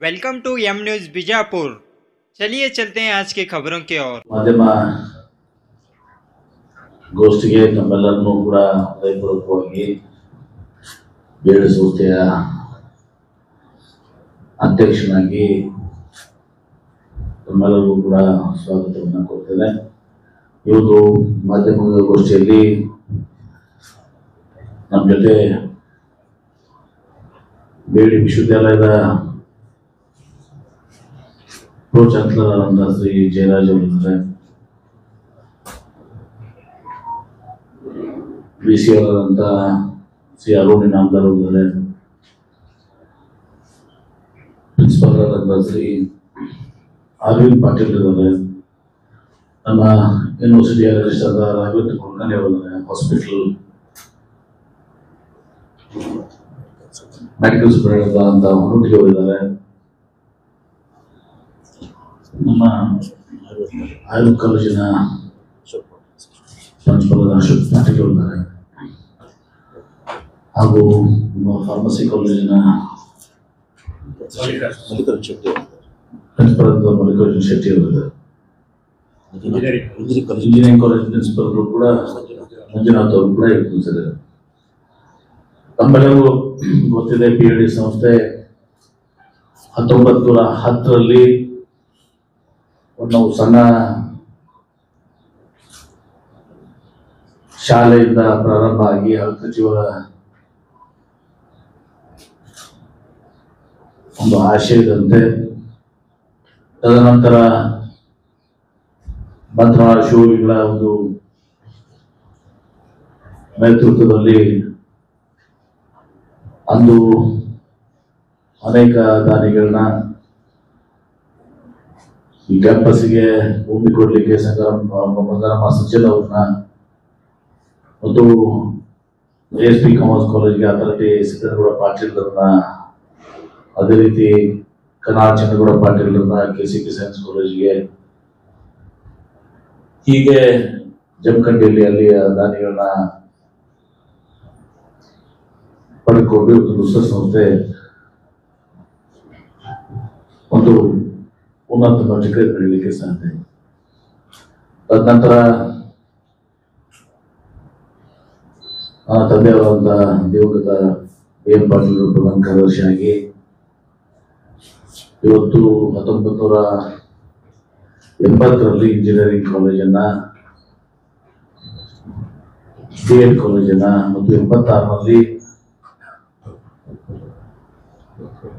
Welcome to M news Bijapur. चलिए चलते हैं आज की खबरों की ओर। ಮಾಧ್ಯಮ ಗೋಷ್ಠಿಗೆ ತಮ್ಮೆಲ್ಲರನ್ನೂ ಕೂಡ ಹೃದಯಪೂರ್ವಕವಾಗಿ ಬೇಡ ಸಂಸ್ಥೆಯ ಅಧ್ಯಕ್ಷನಾಗಿ ತಮ್ಮೆಲ್ಲರಿಗೂ ಕೂಡ ಸ್ವಾಗತವನ್ನು ಕೊಡ್ತೇನೆ. ಇವತ್ತು ಮಾಧ್ಯಮದ ಗೋಷ್ಠಿಯಲ್ಲಿ ನಮ್ಮ ಜೊತೆ ಬೇಡಿ ವಿಶ್ವವಿದ್ಯಾಲಯದ ಪ್ರೋ ಚಾನ್ಸಲರ್ ಆದಂತಹ ಶ್ರೀ ಜಯರಾಜ್ ಅವರಿದ್ದಾರೆ, VC ಅವರಾದಂತಹ ಶ್ರೀ ಅರುಣ್ ಇನಾಮದಾರ್ ಅವರಿದ್ದಾರೆ, ಪ್ರಿನ್ಸಿಪಾಲ್ ಆದಂತಹ ಶ್ರೀ ಅರವಿಂದ್ ಪಾಟೀಲ್ ಇದ್ದಾರೆ, ನಮ್ಮ ಯೂನಿವರ್ಸಿಟಿಯ ರಿಜಿಸ್ಟ್ರಾರ್ ರಾಘವೇಂದ್ರ ಕುಲಕರ್ಣಿ ಅವರಿದ್ದಾರೆ, ಹಾಸ್ಪಿಟಲ್ ಮೆಡಿಕಲ್ ಸೂಪರಿಂಟೆಂಡೆಂಟ್ ಅಂತ ಹೊರಟಿಗೆ ಅವರಿದ್ದಾರೆ, ನಮ್ಮ ಆಯುರ್ವೇದ ಕಾಲೇಜಿನ ಪ್ರಾಂಶುಪಾಲರಾದ ಅಶೋಕ್ ಪಾಟೀಲ್ ಅವರಿದ್ದಾರೆ, ಹಾಗೂ ನಮ್ಮ ಫಾರ್ಮಸಿ ಕಾಲೇಜಿನ ಪ್ರಿನ್ಸಿಪಾಲ್ ಮಲ್ಲಿಕಾರ್ಜುನ್ ಶೆಟ್ಟಿ ಅವರಿದ್ದಾರೆ, ಇಂಜಿನಿಯರಿಂಗ್ ಕಾಲೇಜ್ ಪ್ರಿನ್ಸಿಪಾಲ್ ಕೂಡ ಮಂಜುನಾಥ್ ಅವರು ಕೂಡ ಇರ್ತಾರೆ. ತಮ್ಮೆಲ್ಲರಿಗೂ ಗೊತ್ತಿದೆ, PhD ಸಂಸ್ಥೆ 1910ರಲ್ಲಿ ನಾವು ಸಣ್ಣ ಶಾಲೆಯಿಂದ ಪ್ರಾರಂಭ ಆಗಿ ಅಗ್ರಜೀವರ ಒಂದು ಆಶಯದಂತೆ ತದನಂತರ ಬಂಟ್ವಾಳ ಶಿವಲಿಗಳ ಒಂದು ನೇತೃತ್ವದಲ್ಲಿ ಅಂದು ಅನೇಕ ದಾನಿಗಳನ್ನ ಈ ಕ್ಯಾಂಪಸ್ಗೆ ಭೂಮಿ ಕೊಡ್ಲಿಕ್ಕೆ ಮಂಗರಮ್ಮ ಸಜ್ಜನ್ ಅವ್ರನ್ನ ಮತ್ತು ASP ಕಾಮರ್ಸ್ ಕಾಲೇಜ್ಗೆ ಅಥಾರಿಟಿ ಸಿದ್ದನಗೌಡ ಪಾಟೀಲ್ ಅವ್ರನ್ನ, ಅದೇ ರೀತಿ ಕನಾಳ್ ಚಂದ್ರಗೌಡ ಪಾಟೀಲ್ ಅವ್ರನ್ನ KCP ಸೈನ್ಸ್ ಕಾಲೇಜ್ಗೆ, ಹೀಗೆ ಜಮಖಂಡಿಯಲ್ಲಿ ಅಲ್ಲಿಯ ದಾನಿಗಳನ್ನ ಪಡೆದುಕೊಂಡು ಒಂದು ವಿಶ್ವಸಂಸ್ಥೆ ಒಂದು ಉನ್ನತ ಮಟ್ಟಕ್ಕೆ ಬೆಳೀಲಿಕ್ಕೆ ಸಾಧ್ಯ. ತದನಂತರ ನನ್ನ ತಂದೆಯವರಾದ ದಿವಂಗತ BM ಪಾಟೀಲ್ ಪ್ರಧಾನ ಕಾರ್ಯದರ್ಶಿಯಾಗಿ ಇವತ್ತು 1980ರಲ್ಲಿ ಇಂಜಿನಿಯರಿಂಗ್ ಕಾಲೇಜನ್ನ, BEd ಕಾಲೇಜನ್ನ ಮತ್ತು 86ರಲ್ಲಿ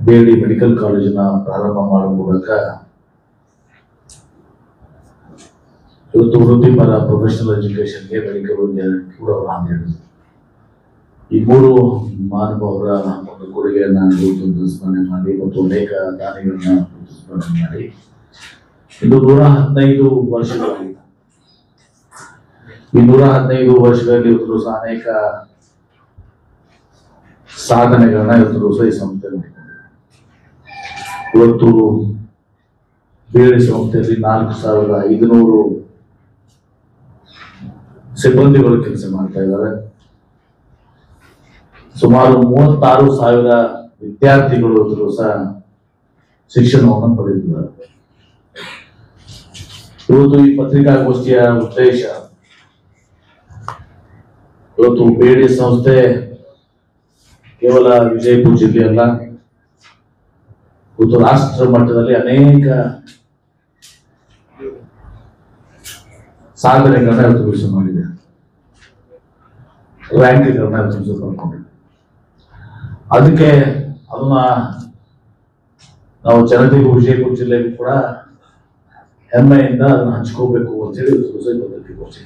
BEd ಮೆಡಿಕಲ್ ಕಾಲೇಜನ್ನ ಪ್ರಾರಂಭ ಮಾಡುವ ಮೂಲಕ ಇವತ್ತು ವೃತ್ತಿಪರ ಪ್ರೊಫೆಷನಲ್ ಎಜುಕೇಶನ್ಗೆ ಮೆಡಿಕಲ್ ಕೂಡ ಹೇಳಿದ್ರು. ಈ ಮೂರು ಮಹಾನುಭಾವರ ಒಂದು ಕೊಡುಗೆಯನ್ನ ಸ್ಮರಣೆ ಮಾಡಿ ಮತ್ತು ಅನೇಕ ದಾನಿಗಳನ್ನ ಸ್ಮರಣೆ ಮಾಡಿ ಇಂದು 115 ವರ್ಷಗಳಾಗಿದೆ. ಈ 115 ವರ್ಷಗಳಲ್ಲಿ ಇವತ್ತು ಸಹ ಅನೇಕ ಸಾಧನೆಗಳನ್ನ ಇವತ್ತು ಸಹ ಈ ಸಂಸ್ಥೆ ಮಾಡಿದ್ದಾರೆ. ಇವತ್ತು ಬೇರೆ ಸಂಸ್ಥೆಯಲ್ಲಿ 4500 ಸಿಬ್ಬಂದಿಗಳು ಕೆಲಸ ಮಾಡ್ತಾ ಇದ್ದಾರೆ. ಸುಮಾರು 36,000 ವಿದ್ಯಾರ್ಥಿಗಳು ಸಹ ಶಿಕ್ಷಣವನ್ನು ಪಡೆದಿದ್ದಾರೆ. ಇವತ್ತು ಈ ಪತ್ರಿಕಾಗೋಷ್ಠಿಯ ಉದ್ದೇಶ, ಇವತ್ತು ಬೇಡಿ ಸಂಸ್ಥೆ ಕೇವಲ ವಿಜಯಪುರ ಜಿಲ್ಲೆ ಅಲ್ಲ, ಇವತ್ತು ರಾಷ್ಟ್ರ ಮಟ್ಟದಲ್ಲಿ ಅನೇಕ ಸಾಧನೆಗಳನ್ನ ಇವತ್ತು ಮಾಡಿದೆ, ರ್ಯಾಂಕ್ಗಳನ್ನ ಪಡ್ಕೊಂಡಿದೆ. ಅದಕ್ಕೆ ಅದನ್ನ ನಾವು ಜನತೆಗೂ ವಿಜಯಪುರ ಜಿಲ್ಲೆಗೂ ಕೂಡ ಹೆಮ್ಮೆಯಿಂದ ಅದನ್ನ ಹಂಚ್ಕೋಬೇಕು ಅಂತ ಹೇಳಿ ಪತ್ರಿಕಾಗೋಷ್ಠಿ.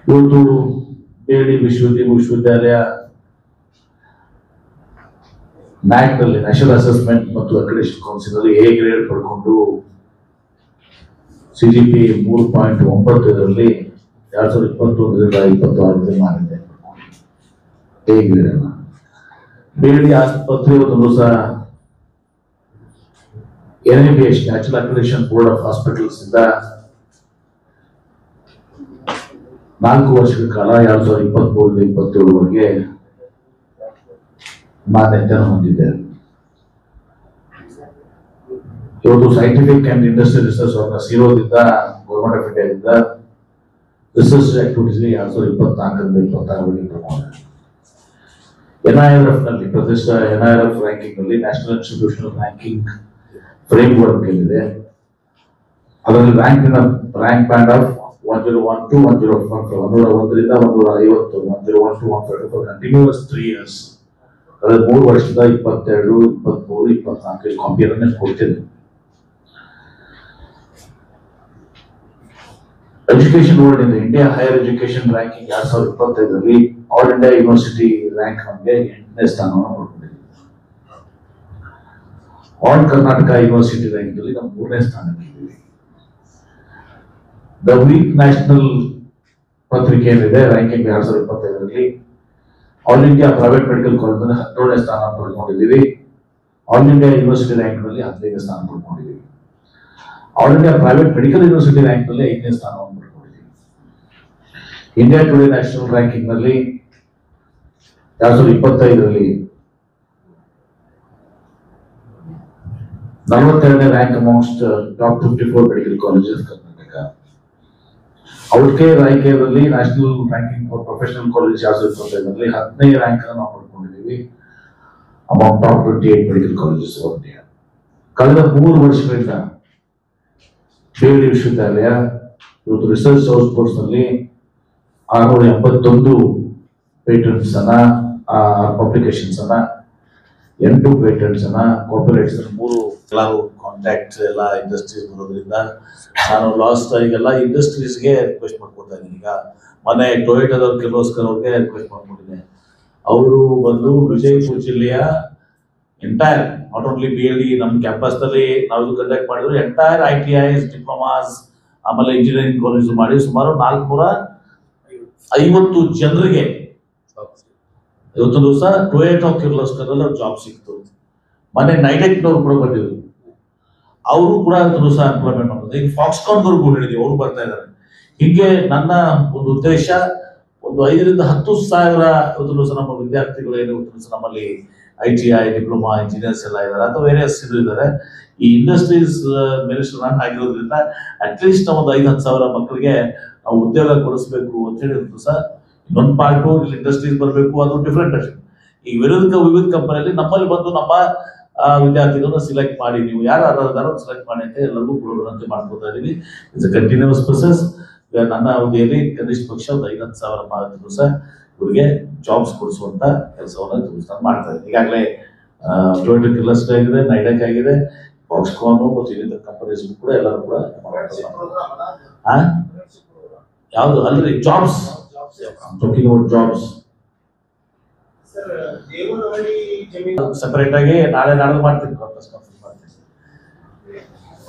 ಇವತ್ತು ಬೇಡಿ ವಿಶ್ವವಿದ್ಯಾಲಯ NAAC ನಲ್ಲಿ ನ್ಯಾಷನಲ್ ಅಸೆಸ್ಮೆಂಟ್ ಮತ್ತು ಅಕ್ರೆಡಿಟೇಷನ್ ಕೌನ್ಸಿಲ್ ಅಲ್ಲಿ A ಗ್ರೇಡ್ ಪಡ್ಕೊಂಡು CGP 3.9 2021-2026 ಮಾಡಿದೆ A ಗ್ರೇಡ್ ಅನ್ನ. ಬೇಡಿ ಆಸ್ಪತ್ರೆ ಒಂದು ಸಹ NABH national accreditation board of hospitals ಇಂದ 4 ವರ್ಷಗಳ ಕಾಲ 2023-27ವರೆಗೆ ಮಾನ್ಯತೆಯನ್ನು ಹೊಂದಿದೆ. ಇವತ್ತು ಸೈಂಟಿಫಿಕ್ ಅಂಡ್ ಇಂಡಸ್ಟ್ರಿಯಲ್ ರಿಸರ್ಚ್ ಸಿರೋದಿಂದ ಗೌರ್ಮೆಂಟ್ ಆಫ್ ಇಂಡಿಯಾದಿಂದ ರಿಸರ್ಚ್ ಆಕ್ಟಿವಿಟೀಸ್ಗೆ 2024-26 ಪ್ರಮಾಣ NIRF ನಲ್ಲಿ ಪ್ರತಿಷ್ಠಿತ NIRF ರ್ಯಾಂಕಿಂಗ್ ನಲ್ಲಿ national institutional ranking framework ಏನಿದೆ ಅದರಲ್ಲಿ ರ್ಯಾಂಕ್ ಬ್ಯಾಂಡ್ ಆಫ್ 101 to 105 101ರಿಂದ 150 101 to 154 ಕಂಟಿನ್ಯೂಸ್ 3 years 3 ವರ್ಷದ 22 23 24 ಕಾಪಿಯನ್ನು ಕೊಡ್ತಿದೆ. Education world in India higher education ranking 2025ರಲ್ಲಿ ಆಲ್ ಇಂಡಿಯಾ ಯೂನಿವರ್ಸಿಟಿ ರ್ಯಾಂಕ್ ನಮಗೆ 8ನೇ ಸ್ಥಾನವನ್ನು ಪಡ್ಕೊಂಡಿದೆ. ಆಲ್ ಕರ್ನಾಟಕ ಯೂನಿವರ್ಸಿಟಿ ರ್ಯಾಂಕ್ ಅಲ್ಲಿ ನಾವು 3ನೇ ಸ್ಥಾನಕ್ಕೆ ಇದ್ದೀವಿ. ದ ವೀಕ್ ನ್ಯಾಷನಲ್ ಪತ್ರಿಕೆ ಏನಿದೆ ರ್ಯಾಂಕಿಂಗ್ 2025ರಲ್ಲಿ all India private medical college 17ನೇ ಸ್ಥಾನ ಪಡ್ಕೊಂಡಿದ್ದೀವಿ. ಆಲ್ ಇಂಡಿಯಾ ಯೂನಿವರ್ಸಿಟಿ ರ್ಯಾಂಕ್ ನಲ್ಲಿ 15ನೇ ಸ್ಥಾನ ಪಡ್ಕೊಂಡಿದ್ದೀವಿ. All India private medical university rank ನಲ್ಲಿ 5ನೇ ಸ್ಥಾನವನ್ನು ಪಡ್ಕೊಂಡಿದ್ದೀವಿ. ಇಂಡಿಯಾ ಟುಡೇ ನ್ಯಾಷನಲ್ ರ್ಯಾಂಕಿಂಗ್ ನಲ್ಲಿ 2025ರಲ್ಲಿ 42ನೇ rank amongst top 54 medical colleges Karnataka. ಔಟ್ಕೇರ್ ರಾಯಕೇರಲ್ಲಿ national ranking for professional college 2025ರಲ್ಲಿ 10ನೇ ರ್ಯಾಂಕ್ ಅನ್ನು ನಾವು ಪಡ್ಕೊಂಡಿದ್ದೀವಿ among top 28 medical colleges of India. ಕಳೆದ 3 ವರ್ಷಗಳಿಂದ ಬೇರೆ ವಿಶ್ವವಿದ್ಯಾಲಯ ಇವತ್ತು ರಿಸರ್ಚ್ ಔಟ್ಪುಟ್ಸ್ ನಲ್ಲಿ 681 ಪೇಟೆಂಟ್ಸ್ ಅನ್ನ ಪಬ್ಲಿಕೇಶನ್ಸ್ ಅನ್ನ 8 ಪೇಟೆಂಟ್ಸ್ ಅನ್ನ ಕಾಪಿರೈಟ್ಸ್ 3 ಎಲ್ಲರೂ ಕಾಂಟ್ಯಾಕ್ಟ್ಸ್ ಎಲ್ಲ ಇಂಡಸ್ಟ್ರೀಸ್ ಬರೋದ್ರಿಂದ ನಾನು ಲಾಸ್ಟ್ ಈಗೆಲ್ಲ ಇಂಡಸ್ಟ್ರೀಸ್ಗೆ ರಿಕ್ವೆಸ್ಟ್ ಮಾಡ್ಕೊತಾ ಇದ್ದೀನಿ. ಈಗ ಮನೆ ಟೊಯೋಟಾದವ್ರ ಕಿರ್ಲೋಸ್ಕರ್ ಅವ್ರಿಗೆ ರಿಕ್ವೆಸ್ಟ್ ಮಾಡ್ಕೊಂಡಿದ್ದೆ. ಅವರು ಬಂದು ವಿಜಯಪುರ ಜಿಲ್ಲೆಯ ಎಂಟೈರ್ ನಾಟ್ ಓನ್ಲಿ BLD ನಮ್ಮ ಕ್ಯಾಂಪಸ್ ನಲ್ಲಿ ನಾವು ಕಂಡಕ್ಟ್ ಮಾಡಿದ್ರು ಎಂಟೈರ್ ITIs ಡಿಪ್ಲೊಮಾಸ್ ಆಮೇಲೆ ಇಂಜಿನಿಯರಿಂಗ್ ಕಾಲೇಜ್ ಮಾಡಿ ಸುಮಾರು 450 ಜನರಿಗೆ ಇವತ್ತು ದಿವಸ ಟೊಯೋಟಾ ಕಿರ್ಲೋಸ್ಕರ್ ಅಲ್ಲಿ ಜಾಬ್ ಸಿಕ್ತು. ಮನೆ ನೈಡೆಕ್ನವ್ರು ಕೂಡ ಬಂದಿದ್ರು, ಅವರು ಕೂಡ ಇವತ್ತು ದಿವಸ ಎಂಪ್ಲಾಯ್ಮೆಂಟ್ ಮಾಡೋದು. ಈಗ ಫಾಕ್ಸ್ಕಾನ್ದವ್ರಿಗೂ ಹೇಳಿದೀವಿ, ಅವರು ಬರ್ತಾ ಇದ್ದಾರೆ. ಹೀಗೆ ನನ್ನ ಒಂದು ಉದ್ದೇಶ ಒಂದು 5 ರಿಂದ 10 ಸಾವಿರ ಇವತ್ತು ದಿವಸ ನಮ್ಮ ವಿದ್ಯಾರ್ಥಿಗಳು ಏನು ಇವತ್ತು ದಿವಸ ನಮ್ಮಲ್ಲಿ ITI ಡಿಪ್ಲೊಮಾ ಇಂಜಿನಿಯರ್ಸ್ ಎಲ್ಲ ಇದ್ದಾರೆ ಅಥವಾ ವೇರಿಯಸ್ ಇದ್ದಾರೆ. ಈ ಇಂಡಸ್ಟ್ರೀಸ್ ಮಿನಿಸ್ಟರ್ ನಾನು ಆಗಿರೋದ್ರಿಂದ ಅಟ್ಲೀಸ್ಟ್ ನಾವು ಒಂದು 5-10 ಸಾವಿರ ಮಕ್ಕಳಿಗೆ ನಾವು ಉದ್ಯೋಗ ಕೊಡಿಸ್ಬೇಕು ಅಂತ ಹೇಳಿ ಸರ್. ಇನ್ನೊಂದು ಪಾರ್ಟು ಇಲ್ಲಿ ಇಂಡಸ್ಟ್ರೀಸ್ ಬರಬೇಕು, ಅದು ಡಿಫ್ರೆಂಟ್ ಅಷ್ಟೇ. ಈ ವಿವಿಧ ಕಂಪನಿಯಲ್ಲಿ ನಮ್ಮಲ್ಲಿ ಬಂದು ನಮ್ಮ ವಿದ್ಯಾರ್ಥಿಗಳನ್ನ ಸಿಲೆಕ್ಟ್ ಮಾಡಿ, ನೀವು ಯಾರು ಅರ್ಹರಾದಾರೋ ಸಿಲೆಕ್ಟ್ ಮಾಡಿ ಅಂತ ಎಲ್ಲರಿಗೂ ಕೊಡೋದಂತೆ ಮಾಡ್ಕೊತಾ ಇದೀವಿ. It's a continuous process. ನನ್ನ ಅವಧಿಯಲ್ಲಿ ಕನಿಷ್ಠ ಪಕ್ಷ ಒಂದು 5-10 ಸಾವಿರ ದಿವಸ ಇವರಿಗೆ ಜಾಬ್ಸ್ ಕೊಡಿಸುವಂತ ಕೆಲಸವನ್ನು ಮಾಡ್ತಾ ಇದ್ದೀನಿ. ಈಗಾಗಲೇ ಟೊಯೋಟಾ ಕಿರ್ಲೋಸ್ಕರ್ ಆಗಿದೆ, ನೈಡಕ್ ಆಗಿದೆ, ಫಾಕ್ಸ್ಕಾನ್ ಮತ್ತು ಇನ್ನಿತರ ಕಂಪನೀಸ್ ಕೂಡ ಎಲ್ಲರೂ ಕೂಡ ಯಾವುದು ಅಲ್ರಿ jobs talking about jobs separate ಆಗಿ ನಾಳೆ ಮಾಡ್ತೀನಿ.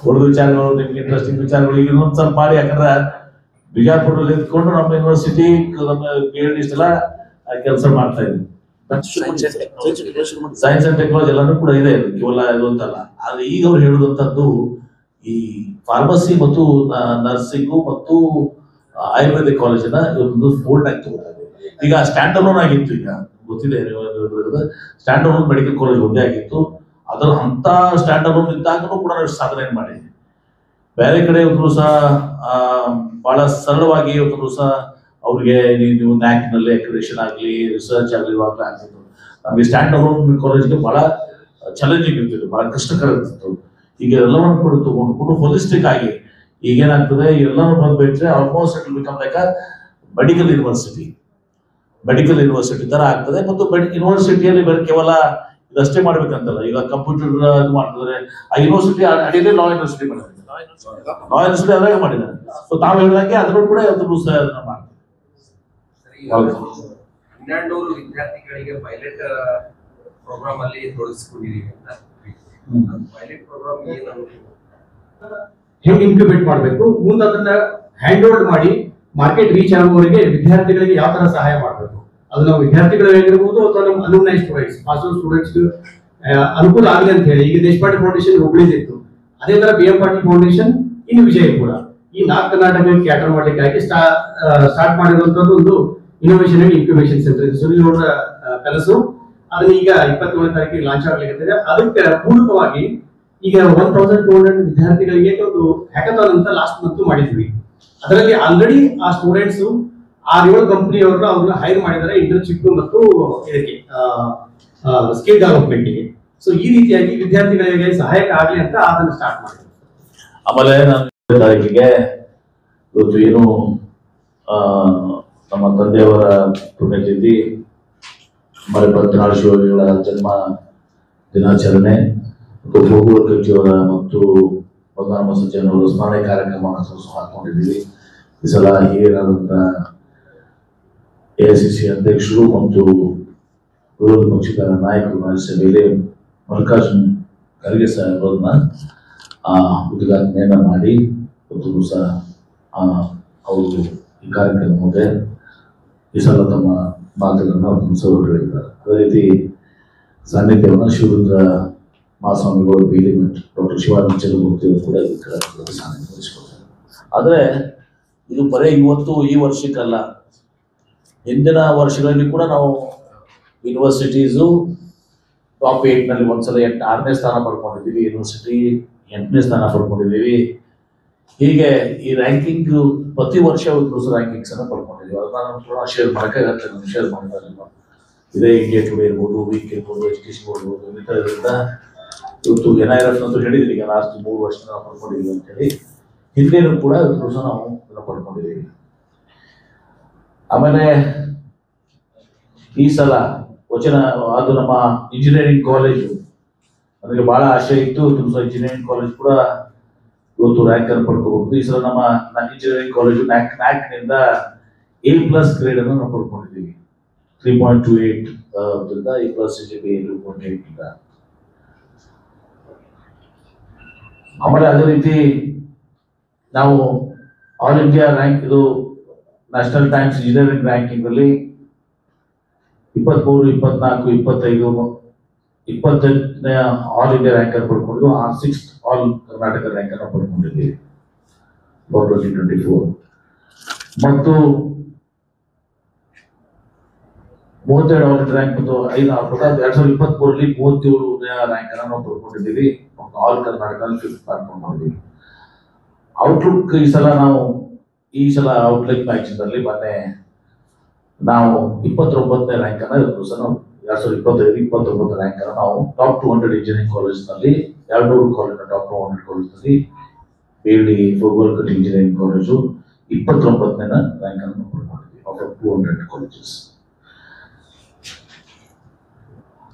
ಉಳಿದ ವಿಚಾರಗಳು ನಿಮ್ಗೆ ಇಂಟ್ರೆಸ್ಟಿಂಗ್ ವಿಚಾರಗಳು ಈಗ ಇನ್ನೊಂದು ಸ್ವಲ್ಪ ಮಾಡಿ, ಯಾಕಂದ್ರೆ ಬಿಜಾಪುರಲ್ಲಿ ಇದ್ಕೊಂಡು ನಮ್ಮ ಯೂನಿವರ್ಸಿಟಿ ನಮ್ಮ BLD ಇಷ್ಟೆಲ್ಲ ಕೆಲಸ ಮಾಡ್ತಾ ಇದ್ವಿ. ಸೈನ್ಸ್ ಅಂಡ್ ಟೆಕ್ನಾಲಜಿ ಎಲ್ಲಾನು ಕೂಡ ಇದೆ, ಕೇವಲ ಇದು ಅಂತಲ್ಲ. ಆದ್ರೆ ಈಗ ಅವ್ರು ಹೇಳುವಂತದ್ದು ಈ ಫಾರ್ಮಸಿ ಮತ್ತು ನರ್ಸಿಂಗು ಮತ್ತು ಆಯುರ್ವೇದಿಕ್ ಕಾಲೇಜಿನ ಒಂದು ಫೋಲ್ಡ್ ಆಗಿ ತಗೋತಾರೆ. ಈಗ ಸ್ಟ್ಯಾಂಡ್ ಅಲೋನ್ ಆಗಿತ್ತು, ಈಗ ಗೊತ್ತಿದೆ ಸ್ಟ್ಯಾಂಡ್ ಅಲೋನ್ ಮೆಡಿಕಲ್ ಕಾಲೇಜ್ ಒಂದೇ ಆಗಿತ್ತು. ಅದರ ಅಂತ ಸ್ಟ್ಯಾಂಡ್ ಅಲೋನ್ ಇದ್ದಾಗಲೂ ಕೂಡ ನಾವು ಸಾಧನೆ ಮಾಡಿದ್ವಿ. ಬೇರೆ ಕಡೆ ಒಂದು ಸಹ ಬಹಳ ಸರಳವಾಗಿ ಒಂದು ಸಹ ಅವ್ರಿಗೆ ನೀವು NAAC ನಲ್ಲಿ ಅಕ್ರಿಡಿಟೇಷನ್ ಆಗಲಿ ರಿಸರ್ಚ್ ಆಗಲಿ ಆಗ್ತಿತ್ತು. ನಮಗೆ ಸ್ಟ್ಯಾಂಡ್ ಅಲೋನ್ ಕಾಲೇಜ್ಗೆ ಬಹಳ ಚಾಲೆಂಜಿಂಗ್ ಇರ್ತಿತ್ತು, ಬಹಳ ಕಷ್ಟಕರ ಇರ್ತಿತ್ತು. ಈಗ ಎಲ್ಲವನ್ನು ಕೂಡ ತಗೊಂಡು ಹೋಲಿಸ್ಟಿಕ್ ಆಗಿ ಈಗೇನಾಗ್ತದೆ, ಎಲ್ಲರೂ ಬಂದ್ಬಿಟ್ರೆ almost it will become like a medical university ತರ ಆಗ್ತದೆ. ಮತ್ತು ಯೂನಿವರ್ಸಿಟಿಯಲ್ಲಿ ಬರೀ ಕೇವಲ ಇದಷ್ಟೇ ಮಾಡ್ಬೇಕಂತಲ್ಲ. ಈಗ ಕಂಪ್ಯೂಟರ್ ಇದು ಮಾಡಿದ್ರೆ ಆ ಯೂನಿವರ್ಸಿಟಿ ಅಡಿಯಲ್ಲಿ ಲಾ ಯೂನಿವರ್ಸಿಟಿ ಮಾಡಿದ್ದಾರೆ, ಲಾ ಯೂನಿವರ್ಸಿಟಿ ಅದ್ರಾಗ ಮಾಡಿದ್ದಾರೆ. ಸೊ ತಾವು ಹೇಳಿದಂಗೆ ಅದನ್ನು ಕೂಡ ಅದನ್ನು ಮಾಡ್ತಾರೆ. 12 ವಿದ್ಯಾರ್ಥಿಗಳಿಗೆ ಪೈಲಟ್ ಪ್ರೋಗ್ರಾಮ್ ಅಲ್ಲಿ ತೊಡಗಿಸಿಕೊಂಡಿದ್ದೀವಿ ಅಂತ. ಪೈಲಟ್ ಪ್ರೋಗ್ರಾಮ್ ಹೇಗೆ ಇಂಪ್ಲಿಮೆಂಟ್ ಮಾಡಬೇಕು, ಮುಂದೆ ಅದನ್ನ ಹ್ಯಾಂಡ್ ಓವರ್ ಮಾಡಿ ಮಾರ್ಕೆಟ್ ರೀಚ್ ಆಗುವವರೆಗೆ ವಿದ್ಯಾರ್ಥಿಗಳಿಗೆ ಯಾವ ತರ ಸಹಾಯ ಮಾಡಬೇಕು, ಅದು ನಾವು ವಿದ್ಯಾರ್ಥಿಗಳಿಗಿರ್ಬೋದು ಅಥವಾ ನಮ್ಮ ಅಲುಮ್ನೈ ಸ್ಟೂಡೆಂಟ್ಸ್ ಹಾಸ್ಟೆಲ್ ಸ್ಟೂಡೆಂಟ್ಸ್ ಅನುಕೂಲ ಆಗಲಿ ಅಂತ ಹೇಳಿ ಈಗ ದೇಶಪಾಂಡೆ ಫೌಂಡೇಶನ್ ಹುಬ್ಳಿಲಿತ್ತು. ಅದೇ ತರ BM ಪಾಟೀಲ್ ಫೌಂಡೇಶನ್ ಇನ್ನು ವಿಜಯಪುರ ಈ 4 ಕರ್ನಾಟಕಕ್ಕೆ ಕ್ಯಾಟರ್ ಮಾಡ್ಲಿಕ್ಕಾಗಿ ಸ್ಟಾರ್ಟ್ ಮಾಡಿರುವಂತದ್ದು ಒಂದು ಇನ್ನೋವೇಷನ್ ಅಂಡ್ ಇನ್ಕ್ಯುಬೇಷನ್ ಸೆಂಟರ್ ಇದು ಸುನಿಲ್ ಕನಸು. ಅದನ್ನ ಈಗ 27ನೇ ತಾರೀಕಿಗೆ ಲಾಂಚ್ ಆಗ್ಲಿಕ್ಕೆ ಅದಕ್ಕೆ ಪೂರಕವಾಗಿ ಈಗ 1200 ವಿದ್ಯಾರ್ಥಿಗಳಿಗೆ ಒಂದು ಹ್ಯಾಕಥಾನ್ ಅಂತ ಲಾಸ್ಟ್ ಮಂತ್ ಮಾಡಿದ್ವಿ. ಅದರಲ್ಲಿ ಆಲ್ರೆಡಿ ಆ ಸ್ಟೂಡೆಂಟ್ಸ್ 6-7 ಕಂಪನಿಯವರು ಅವ್ರನ್ನ ಹೈರ್ ಮಾಡಿದ್ದಾರೆ ಇಂಟರ್ನ್ಶಿಪ್ ಮತ್ತು ಇದಕ್ಕೆ ಸ್ಕಿಲ್ ಡೆವಲಪ್ಮೆಂಟ್ಗೆ. ಸೊ ಈ ರೀತಿಯಾಗಿ ವಿದ್ಯಾರ್ಥಿಗಳಿಗೆ ಸಹಾಯಕ ಆಗಲಿ ಅಂತ ಅದನ್ನು ಸ್ಟಾರ್ಟ್ ಮಾಡಿದ್ರು. ಆಮೇಲೆ ನಾನು ತಾರೀಕಿಗೆ ಇವತ್ತು ಏನು ನಮ್ಮ ತಂದೆಯವರ ಪುಣ್ಯತಿಥಿ ಮರೆಪತ್ತನಾಳ್ ಶಿವಯೋಗಿಗಳ ಜನ್ಮ ದಿನಾಚರಣೆ ಮತ್ತು ಭೋಗೂರ ಕಟ್ಟಿಯವರ ಮತ್ತು ಪದ್ಮನಾಭ ಸಜ್ಜನವರ ಸ್ಮರಣೆ ಕಾರ್ಯಕ್ರಮವನ್ನು ಸಹ ಹಾಕೊಂಡಿದ್ದೀವಿ. ಈ ಸಲ ಹಿರಿಯರಾದಂಥ AICC ಅಧ್ಯಕ್ಷರು ಮತ್ತು ವಿರೋಧ ಪಕ್ಷದ ನಾಯಕರು ರಾಜ್ಯಸಭೆಯಲ್ಲಿ ಮಲ್ಲಿಕಾರ್ಜುನ್ ಖರ್ಗೆ ಸಾಹೇಬರನ್ನ ಉದ್ಘಾಟನೆಯನ್ನ ಮಾಡಿ ಇವತ್ತು ಸಹ ಅವರು ಈ ಕಾರ್ಯಕ್ರಮಕ್ಕೆ ಈ ಸಲ ತಮ್ಮ ಮಾತುಗಳನ್ನು ಅವರು ಸಹ ಹೇಳಿದ್ದಾರೆ. ಅದೇ ರೀತಿ ಸಾನ್ನಿಧ್ಯವನ್ನು ಶಿವರುದ್ರ ಮಹಾಸ್ವಾಮಿಗಳು ಬೀಲಿಮಠ್ ಡಾಕ್ಟರ್ ಶಿವಾನಂದ ಚಂದ್ರಮೂರ್ತಿ ಅವರು ಕೂಡ ಈ ಕಾರ್ಯಕ್ರಮದಲ್ಲಿ ಸಾನ್ನಿಧ್ಯ ವಹಿಸಿಕೊಳ್ತಾರೆ. ಆದರೆ ಇದು ಬರೀ ಇವತ್ತು ಈ ವರ್ಷಕ್ಕಲ್ಲ, ಹಿಂದಿನ ವರ್ಷಗಳಲ್ಲಿ ಕೂಡ ನಾವು ಯೂನಿವರ್ಸಿಟೀಸು ಟಾಪ್ 8ನಲ್ಲಿ ಒಂದ್ಸಲ 6ನೇ ಸ್ಥಾನ ಪಡ್ಕೊಂಡಿದ್ದೀವಿ, ಯೂನಿವರ್ಸಿಟಿ 8ನೇ ಸ್ಥಾನ ಪಡ್ಕೊಂಡಿದ್ದೀವಿ. ಹೀಗೆ ಈ ರ್ಯಾಂಕಿಂಗ್ ಪ್ರತಿ ವರ್ಷ ಒಂದು ರ್ಯಾಂಕಿಂಗ್ಸ್ ಅನ್ನು ಪಡ್ಕೊಂಡಿದ್ದೀವಿ. ಅದನ್ನ ನಾನು ಕೂಡ ಶೇರ್ ಮಾಡೋಕ್ಕಾಗತ್ತೆ, ನಾನು ಶೇರ್ ಮಾಡಿದ್ದಾರೆ. ಇದೇ ಇಂಡಿಯಾ ಟುಡೇ ಇರ್ಬೋದು, ವೀಕ್ ಇರ್ಬೋದು, ಎಜುಕೇಶನ್ ಇರ್ಬೋದು, ಇದರಿಂದ ಇವತ್ತು NIRF ಅಂತೂ ಹೇಳಿದ್ರಿ ಈಗ ಲಾಸ್ಟ್ 3 ವರ್ಷ ನಾವು ಪಡ್ಕೊಂಡಿದ್ದೀವಿ ಅಂತ ಹೇಳಿ. ಹಿಂದೇನು ಕೂಡ ಇವತ್ತು ಸಹ ನಾವು ಇದನ್ನು ಪಡ್ಕೊಂಡಿದ್ದೀವಿ. ಆಮೇಲೆ ಈ ಸಲ ಅದು ನಮ್ಮ ಇಂಜಿನಿಯರಿಂಗ್ ಕಾಲೇಜು, ನನಗೆ ಬಹಳ ಆಸೆ ಇತ್ತು ಇಂಜಿನಿಯರಿಂಗ್ ಕಾಲೇಜ್ ಕೂಡ ಇವತ್ತು ರ್ಯಾಂಕ್ ಅನ್ನು ಪಡ್ಕೋಬಹುದು. ಈ ಸಲ ನಮ್ಮ engineering college NAAC A+ grade ಅನ್ನು ನಾವು ಪಡ್ಕೊಂಡಿದ್ದೀವಿ. 3.28 A+ CGPA 2.8. ಆಮೇಲೆ ಅದೇ ರೀತಿ ನಾವು ಆಲ್ ಇಂಡಿಯಾ ರ್ಯಾಂಕ್, ಇದು ನ್ಯಾಷನಲ್ ಟೈಮ್ಸ್ ಇಂಜಿನಿಯರಿಂಗ್ ರ್ಯಾಂಕಿಂಗ್ ಅಲ್ಲಿ 23, 24, 25, 28ನೇ ಆಲ್ ಇಂಡಿಯಾ ರ್ಯಾಂಕ್ ಅನ್ನು ಪಡ್ಕೊಂಡಿದ್ದು. 6th ಆಲ್ ಕರ್ನಾಟಕ ರ್ಯಾಂಕ್ ಅನ್ನು ಪಡ್ಕೊಂಡಿದ್ದೀವಿ ಫಾರ್ 2024. ಮತ್ತು 32 ಆಲ್ ಇಂಡಿಯಾ ರ್ಯಾಂಕ್ ಮತ್ತು 2023ರಲ್ಲಿ 37ನೇ ರ್ಯಾಂಕ್ ಅನ್ನು ನಾವು ಪಡ್ಕೊಂಡಿದ್ದೀವಿ. ಆಲ್ ಕರ್ನಾಟಕ 5th ಮಾಡ್ಕೊಂಡಿದ್ದೀವಿ. ಔಟ್ಲುಕ್ ಈ ಸಲ ಔಟ್ಲುಕ್ ಮ್ಯಾಚಿಂಗ್ ಮೊನ್ನೆ ನಾವು 29ನೇ ರ್ಯಾಂಕ್ ಅನ್ನ ಸಹ ನಾವು 2025-29 ರ್ಯಾಂಕ್ ಅನ್ನು ನಾವು ಟಾಪ್ 200 ಇಂಜಿನಿಯರಿಂಗ್ ಕಾಲೇಜ್ ನಲ್ಲಿ 200 ಕಾಲೇಜ್ ಟಾಪ್ 200 ಕಾಲೇಜ್ ನಲ್ಲಿ BD ಭೋಗವಲ್ಕರ್ ಇಂಜಿನಿಯರಿಂಗ್ ಕಾಲೇಜು 29ನೇ ರ್ಯಾಂಕ್ ಅನ್ನು ಪಡ್ಕೊಂಡಿದ್ದೀವಿ ಔಟ್ ಆಫ್ 200 ಕಾಲೇಜಸ್.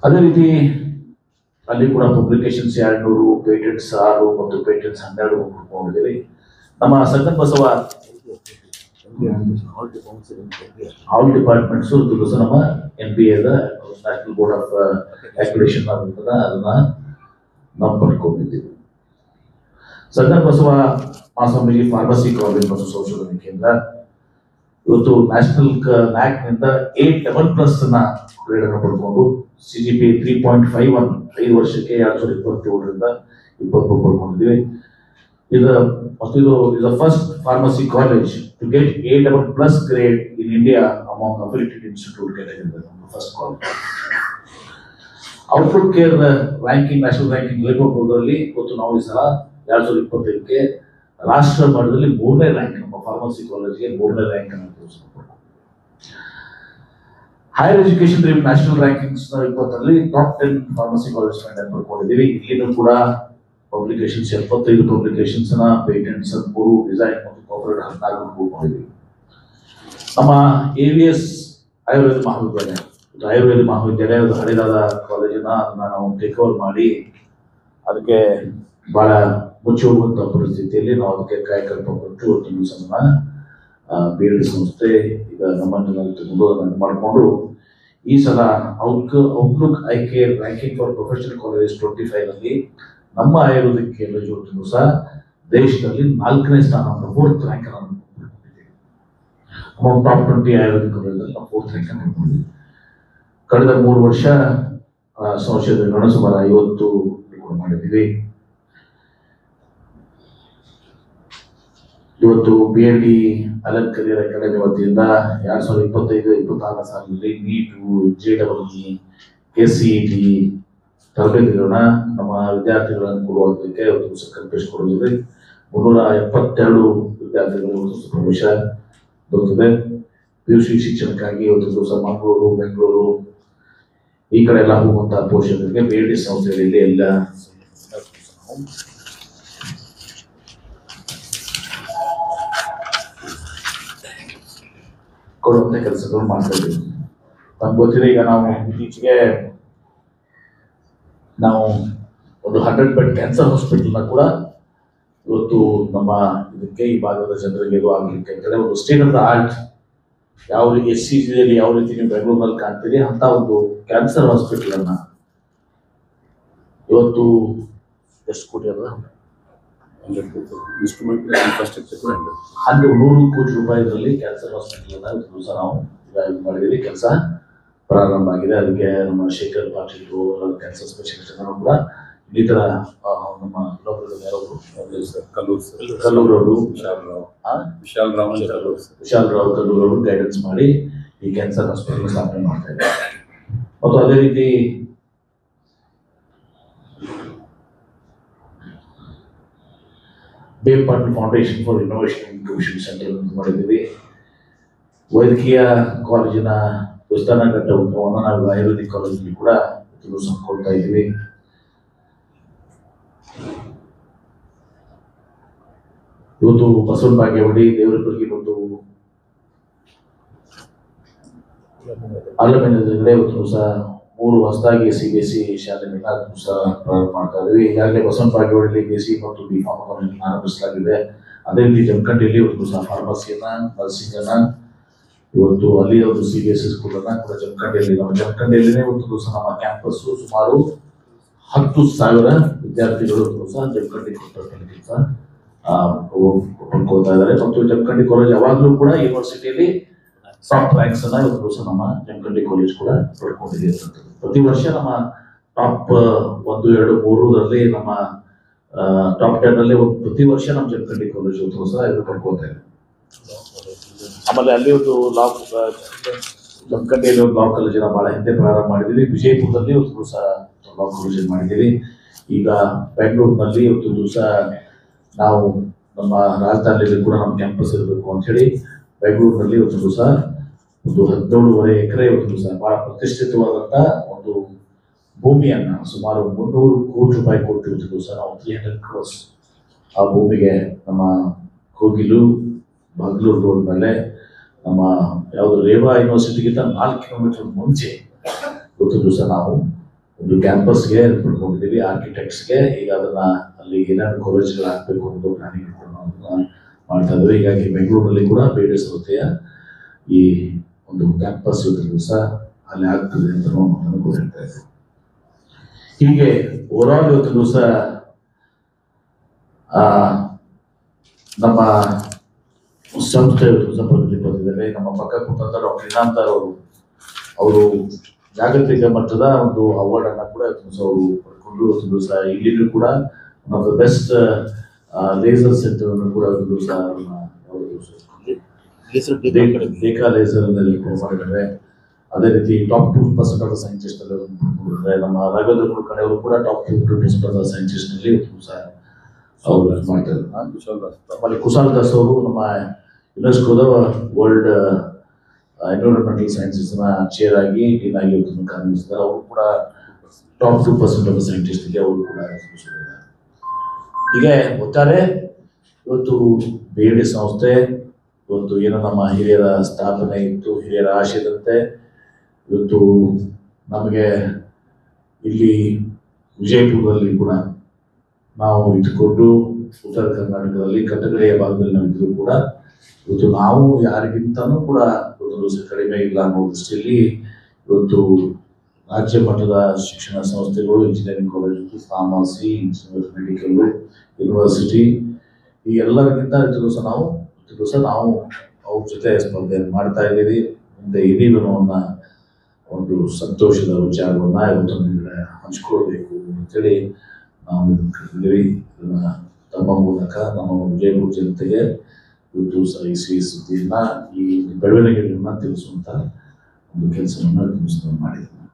ಅದೇ ರೀತಿ ಅಲ್ಲಿ ಕೂಡ ಪಬ್ಲಿಕೇಶನ್ಸ್ 200, ಪೇಟೆಂಟ್ಸ್ 6 ಮತ್ತು ಪೇಟೆಂಟ್ಸ್ 12 ಪಡ್ಕೊಂಡಿದ್ದೀವಿ. ನಮ್ಮ ಸಂಗನ್ ಬಸವ ಆಲ್ ಡಿಪಾರ್ಟ್ಮೆಂಟ್ಸ್ ನಮ್ಮ NBA national board of accreditation ಅದನ್ನ ನಾವು ಪಡ್ಕೊಂಡಿದ್ದೀವಿ. ಸಂಗನ್ ಬಸವ ಮಹಾಸ್ವಾಮೀಜಿ ಫಾರ್ಮಸಿ ಕಾಲೇಜ್ ಮತ್ತು ಸಂಶೋಧನಾ ಕೇಂದ್ರ ಇವತ್ತು ನ್ಯಾಷನಲ್ NAAC A++ ಗ್ರೇಡ್ ಅನ್ನು ಪಡ್ಕೊಂಡು CGPA 3.51 5 ವರ್ಷಕ್ಕೆ 2027ರಿಂದ 23 ಪಡ್ಕೊಂಡಿದ್ದೀವಿ. ಇದು is the first pharmacy college to get A++ grade in India among affiliated institute category. First college. Outlook Care ranking, national ranking ಲೇಖಕರಲ್ಲಿ ಇವತ್ತು ನಾವು ಈ ಸಲ 2025ಕ್ಕೆ ರಾಷ್ಟ್ರ ಮಟ್ಟದಲ್ಲಿ 3ನೇ ರ್ಯಾಂಕ್ ನಮ್ಮ ಫಾರ್ಮಸಿ ಕಾಲೇಜ್ಗೆ 3ನೇ ರ್ಯಾಂಕ್ ಅನ್ನು ತೋರಿಸಿಕೊಂಡು ಹೈಯರ್ ಎಜುಕೇಶನ್ ನ್ಯಾಷನಲ್ ರ್ಯಾಂಕಿಂಗ್ಸ್ 20ರಲ್ಲಿ ಟಾಪ್ 10 ಫಾರ್ಮಸಿ ಕಾಲೇಜ್ ಪಡ್ಕೊಂಡಿದ್ದೀವಿ. ಇಲ್ಲಿನೂ ಕೂಡ ಪಬ್ಲಿಕೇಶನ್ಸ್ 75 ಪಬ್ಲಿಕೇಶನ್ಸ್ ಪೇಟೆಂಟ್ಸ್ 3 ಡಿಸೈನ್ ಮತ್ತು ಕಾರ್ಪೊರೇಟ್ 14 ಪಡ್ಕೊಂಡಿದ್ದೀವಿ. ನಮ್ಮ AVS ಆಯುರ್ವೇದ ಮಹಾವಿದ್ಯಾಲಯದ ಹಳೆದಾದ ಕಾಲೇಜಿನ ಅದನ್ನ ನಾವು ಟೇಕ್ ಓವರ್ ಮಾಡಿ ಅದಕ್ಕೆ ಬಹಳ ಮುಚ್ಚಿ ಹೋಗುವಂತಹ ಪರಿಸ್ಥಿತಿಯಲ್ಲಿ ನಾವು ಅದಕ್ಕೆ ಕಾಯಕಲ್ಪ ಕೊಟ್ಟು ನಮ್ಮ BED ಸಂಸ್ಥೆ ಈಗ ನಮ್ಮನ್ನು ಮಾಡಿಕೊಂಡು ಈ ಸಲ Outlook ICARE ranking for professional college 25ರಲ್ಲಿ ನಮ್ಮ ಆಯುರ್ವೇದಿಕ್ ಕೇಂದ್ರ ಸಹ ದೇಶದಲ್ಲಿ 4ನೇ ಸ್ಥಾನ 4th ರ್ಯಾಂಕ್ ಅನ್ನು ಟಾಪ್ 20 ಆಯುರ್ವೇದಿಕ್ ಕಾಲೇಜಲ್ಲಿ 4th ರ್ಯಾಂಕ್ ಅನ್ನು ಪಡ್ಕೊಂಡಿದ್ದೀವಿ. ಕಳೆದ 3 ವರ್ಷ ಸಂಶೋಧನೆಗಳನ್ನು ಸುಮಾರು 50 ಮಾಡಿದ್ದೀವಿ. ಇವತ್ತು BLD ಅಲನ್ ಕರಿಯರ್ ಅಕಾಡೆಮಿ ವತಿಯಿಂದ 2025-26 ಸಾಲಿನಲ್ಲಿ ನೀಟು, JEE, SCET ತರಬೇತಿಗಳನ್ನ ನಮ್ಮ ವಿದ್ಯಾರ್ಥಿಗಳನ್ನು ಕೊಡುವುದಕ್ಕೆ ಒಂದು ಕಲ್ಪಿಸಿಕೊಡುವುದಿದೆ. 372 ವಿದ್ಯಾರ್ಥಿಗಳು ಪ್ರವೇಶ ದೊರೆತಿದೆ. PUC ಶಿಕ್ಷಣಕ್ಕಾಗಿ ಒಂದು ದಿವಸ ಮಂಗಳೂರು, ಬೆಂಗಳೂರು ಈ ಕಡೆ ಎಲ್ಲ ಹೋಗುವಂತಹ ಪೋಷಕರಿಗೆ BLD ಸಂಸ್ಥೆಗಳಲ್ಲಿ ಎಲ್ಲ ಕೊಡುವಂತ ಕೆಲಸಗಳು ಮಾಡ್ತಾ ಇದ್ದೀವಿ. ನಮ್ಗೆ ಗೊತ್ತಿದೆ, ಈಗ ನಾವು ಇತ್ತೀಚೆಗೆ ನಾವು ಒಂದು 100 ಬೆಡ್ ಕ್ಯಾನ್ಸರ್ ಹಾಸ್ಪಿಟಲ್ನ ಕೂಡ ಇವತ್ತು ನಮ್ಮ ಇದಕ್ಕೆ ಈ ಭಾಗದ ಜನರಿಗೆ ಇದು ಆಗಲಿಕ್ಕೆ ಅಂತೇಳಿ ಒಂದು ಸ್ಟೇಟ್ ಆಫ್ ದ ಆರ್ಟ್ ಯಾವ ರೀತಿ SCGಯಲ್ಲಿ ಯಾವ ರೀತಿ ನೀವು ಬೆಂಗಳೂರಿನಲ್ಲಿ ಕಾಣ್ತೀರಿ ಅಂತ ಒಂದು ಕ್ಯಾನ್ಸರ್ ಹಾಸ್ಪಿಟಲ್ ಅನ್ನ ಇವತ್ತು ಎಷ್ಟು ಕೋಟಿ ಅದ 100 ಕೋಟಿ ರೂಪಾಯಿಗಳಲ್ಲಿ ಕ್ಯಾನ್ಸರ್ ಹಾಸ್ಪಿಟಲ್ ಅನ್ನ ದಿವಸ ನಾವು ಮಾಡಿದೀವಿ. ಕೆಲಸ ಪ್ರಾರಂಭ ಆಗಿದೆ. ಅದಕ್ಕೆ ನಮ್ಮ ಶೇಖರ್ ಪಾಟೀಲ್ ಕ್ಯಾನ್ಸರ್ ಸ್ಪೆಷಲಿಸ್ಟ್ ಕೂಡ ಇನ್ನಿತರ ನಮ್ಮ ಕಲ್ಲೂರವರು ವಿಶಾಲ್ ರಾವ್ ಕಲ್ಲೂರವರು ಗೈಡೆನ್ಸ್ ಮಾಡಿ ಈ ಕ್ಯಾನ್ಸರ್ ಹಾಸ್ಪಿಟಲ್ ಸ್ಥಾಪನೆ ಮಾಡ್ತಾ ಇದ್ದಾರೆ. ಮತ್ತು ಅದೇ ರೀತಿ ಬೇಲ್ Patil foundation for innovation incubation centre ಮಾಡಿದ್ದೀವಿ. ವೈದ್ಯಕೀಯ ಕಾಲೇಜಿನ ವಿಸ್ತರಣಘಟ್ಟ ಉದ್ಯಮವನ್ನು ನಾವು ಆಯುರ್ವೇದಿಕ್ ಕಾಲೇಜಲ್ಲಿ ಕೂಡ ಕೊಡ್ತಾ ಇದ್ದೀವಿ. ಇವತ್ತು ಬಸವನ ಬಾಗೇವಾಡಿ ದೇವರಪುರಿಗೆ ಒಂದು ಆಲಮೇಲದಲ್ಲಿ ಇವತ್ತು ಸಹ 3 ಹೊಸದಾಗಿ CBSE ಶಾಲೆಗಳನ್ನ ಸಹ ಪ್ರಾರಂಭ ಮಾಡ್ತಾ ಇದ್ದೀವಿ. ಈಗಾಗಲೇ ಬಸವನ ಬಾಗೇವಾಡಿಯಲ್ಲಿ BSc ಮತ್ತು B.Pharm ಆರಂಭಿಸಲಾಗಿದೆ. ಅದೇ ರೀತಿ ಜಮಖಂಡಿಯಲ್ಲಿ ಇವತ್ತು ಸಹ ಫಾರ್ಮಸಿಯನ್ನ, ನರ್ಸಿಂಗ್ ಅನ್ನ ಇವತ್ತು ಅಲ್ಲಿ ಒಂದು CBSE ಸ್ಕೂಲ್ ಅನ್ನ ಕೂಡ ಜಮಖಂಡಿಯಲ್ಲಿನೇ ಇವತ್ತು ಸಹ ನಮ್ಮ ಕ್ಯಾಂಪಸ್ ಸುಮಾರು 10,000 ವಿದ್ಯಾರ್ಥಿಗಳು ಸಹ ಜಮಖಂಡಿ ಕೆಲಸ ಪಡ್ಕೊಳ್ತಾ ಇದ್ದಾರೆ. ಮತ್ತು ಜಮಖಂಡಿ ಕಾಲೇಜ್ ಯಾವಾಗಲೂ ಕೂಡ ಯೂನಿವರ್ಸಿಟಿಯಲ್ಲಿ ಟಾಪ್ ರ್ಯಾಂಕ್ಸ್ ಅನ್ನ ಇವತ್ತು ಸಹ ನಮ್ಮ ಜಮಖಂಡಿ ಕಾಲೇಜ್ ಕೂಡ ಪಡ್ಕೊಂಡಿದೆ. ಪ್ರತಿ ವರ್ಷ ನಮ್ಮ ಟಾಪ್ 1, 2, 3ರಲ್ಲಿ ನಮ್ಮ ಟಾಪ್ 10 ಅಲ್ಲಿ ಪ್ರತಿ ವರ್ಷ ನಮ್ಮ ಜಮಖಂಡಿ ಕಾಲೇಜ್ ಇವತ್ತು ಸಹ ಇದು ಪಡ್ಕೊಳ್ತಾ ಇದೆ. ಆಮೇಲೆ ಅಲ್ಲಿ ಒಂದು ಜಮಖಂಡಿಯಲ್ಲಿ ಒಂದು ಲಾ ಕಾಲೇಜಿನ ಬಹಳ ಹಿಂದೆ ಪ್ರಾರಂಭ ಮಾಡಿದ್ದೀವಿ. ವಿಜಯಪುರದಲ್ಲಿ ಒಂದು ದಿವಸ ಲಾ ಕಾಲೇಜ್ ಮಾಡಿದ್ದೀವಿ. ಈಗ ಬೆಂಗಳೂರಿನಲ್ಲಿ ಒಂದು ದಿವಸ ನಾವು ನಮ್ಮ ರಾಜಧಾನಿಯಲ್ಲಿ ಕೂಡ ನಮ್ಮ ಕ್ಯಾಂಪಸ್ ಇರಬೇಕು ಅಂತ ಹೇಳಿ ಬೆಂಗಳೂರಿನಲ್ಲಿ ಒಂದು ದಿವಸ ಒಂದು 17.5 ಎಕರೆ ಒಂದು ದಿವಸ ಬಹಳ ಪ್ರತಿಷ್ಠಿತವಾದಂತ ಒಂದು ಭೂಮಿಯನ್ನ ಸುಮಾರು 300 ಕೋಟಿ ರೂಪಾಯಿ ಕೊಟ್ಟು ಒಂದು ದಿವಸ ನಾವು 300 crores ಆ ಭೂಮಿಗೆ ನಮ್ಮ ಕೋಗಿಲು ಬಾಗ್ಲೂರು ರೋಡ್ ಮೇಲೆ ನಮ್ಮ ಯಾವುದು ರೇವಾ ಯೂನಿವರ್ಸಿಟಿಗಿಂತ 4 ಕಿಲೋಮೀಟರ್ ಮುಂಚೆ ಇವತ್ತು ದಿವಸ ನಾವು ಒಂದು ಕ್ಯಾಂಪಸ್ಗೆ ಪಡ್ಕೊಂಡಿದ್ದೀವಿ. ಆರ್ಕಿಟೆಕ್ಟ್ಸ್ಗೆ ಈಗ ಅದನ್ನ ಅಲ್ಲಿ ಏನಾದ್ರು ಕಾಲೇಜ್ಗಳು ಹಾಕಬೇಕು ಅನ್ನೋದು ಪ್ಲಾನಿಂಗ್ ಮಾಡ್ತಾ ಇದ್ದೀವಿ. ಹೀಗಾಗಿ ಬೆಂಗಳೂರಲ್ಲಿ ಕೂಡ ಬೇರೆ ಸಂಸ್ಥೆಯ ಈ ಒಂದು ಕ್ಯಾಂಪಸ್ ದಿವಸ ಅಲ್ಲಿ ಆಗ್ತದೆ ಅಂತ ನಾವು ಕೂಡ ಹೇಳ್ತಾ ಇದ್ದೀವಿ. ಹೀಗೆ ಓವರಾಲ್ ಇವತ್ತು ದಿವಸ ನಮ್ಮ ಸಂಸ್ಥೆ ಪ್ರಗತಿ ಪಡೆದಿದ್ದಾರೆ. ನಮ್ಮ ಪಕ್ಕ ಕೂತಂತ ಡಾಕ್ಟರ್ ಇನಾಂತ ಅವರು ಜಾಗತಿಕ ಮಟ್ಟದ ಒಂದು ಅವಾರ್ಡ್ ಅನ್ನ ಕೂಡ ಅವರು ಪಡ್ಕೊಂಡು ಇವತ್ತು ದಿವಸ ಇಲ್ಲಿನೂ ಕೂಡ one of the best laser centre ಅನ್ನು ಕೂಡ ಒಂದು ದಿವಸ ಲೇಖಾ ಲೇಸರ್ ಮಾಡಿದ್ದಾರೆ. ಅದೇ ರೀತಿ ಟಾಪ್ 2% ಆಫ್ ಸೈಂಟಿಸ್ಟ್ ಅಲ್ಲಿ ನಮ್ಮ ರಾಘವೇಂದ್ರ ಕುಲಕರ್ಣಿ ಅವರು ಕೂಡ ಟಾಪ್ 2% ಆಫ್ ಸೈಂಟಿಸ್ಟ್ ನಲ್ಲಿ ಅವರು ಮಾಡ್ತಾರೆ. ಆಮೇಲೆ ಕುಶಾಲ್ ದಾಸ್ ಅವರು ನಮ್ಮ ಯುನೆಸ್ಕೋದ ವರ್ಲ್ಡ್ ಎನ್ವಿರಾನ್ಮೆಂಟಲ್ ಸೈನ್ಸಸ್ ನ ಚೇರ್ ಆಗಿ ಡೀನ್ ಆಗಿ ಕಾರ್ಯನಿರ್ವಹಿಸಿದ್ದಾರೆ. ಅವರು ಕೂಡ ಟಾಪ್ 2% ಆಫ್ ಸೈಂಟಿಸ್ಟ್ ಗೆ ಅವರು ಕೂಡ ಹೀಗೆ ಒಟ್ಟಾರೆ ಇವತ್ತು BLD ಸಂಸ್ಥೆ ಇವತ್ತು ಏನೋ ನಮ್ಮ ಹಿರಿಯರ ಸ್ಥಾಪನೆ ಇತ್ತು, ಹಿರಿಯರ ಆಶಯದಂತೆ ಇವತ್ತು ನಮಗೆ ಇಲ್ಲಿ ವಿಜಯಪುರದಲ್ಲಿ ಕೂಡ ನಾವು ಇಟ್ಟುಕೊಂಡು ಉತ್ತರ ಕರ್ನಾಟಕದಲ್ಲಿ ಕಟ್ಟಕಡೆಯ ಭಾಗದಲ್ಲಿ ನಾವು ಇದ್ರೂ ಕೂಡ ಇವತ್ತು ನಾವು ಯಾರಿಗಿಂತನೂ ಕೂಡ ಒಂದು ಕಡಿಮೆ ಇಲ್ಲ ಅನ್ನೋ ದೃಷ್ಟಿಯಲ್ಲಿ ಇವತ್ತು ರಾಜ್ಯ ಮಟ್ಟದ ಶಿಕ್ಷಣ ಸಂಸ್ಥೆಗಳು, engineering college, pharmacy, engineer, medical, university ಈ ಎಲ್ಲರಿಗಿಂತ ನಾವು ಅವ್ರ ಜೊತೆ ಸ್ಪರ್ಧೆಯನ್ನು ಮಾಡ್ತಾ ಇದ್ದೀವಿ. ಮುಂದೆ ಇದೀವಿ ಅನ್ನೋ ಒಂದು ಸಂತೋಷದ ವಿಚಾರವನ್ನ ಇವತ್ತು ಹಂಚ್ಕೊಳ್ಬೇಕು ಅಂತೇಳಿ ನಾವು ಕರೆದಿದ್ದೀವಿ. ತಮ್ಮ ಮೂಲಕ ನಮ್ಮ ವಿಜಯಪುರ ಜನತೆಗೆ ಇವತ್ತು ಈ ಸುದ್ದಿಯನ್ನ ಈ ಬೆಳವಣಿಗೆಗಳನ್ನ ತಿಳಿಸುವಂತ ಒಂದು ಕೆಲಸವನ್ನ ಮಾಡಿದ್ರು.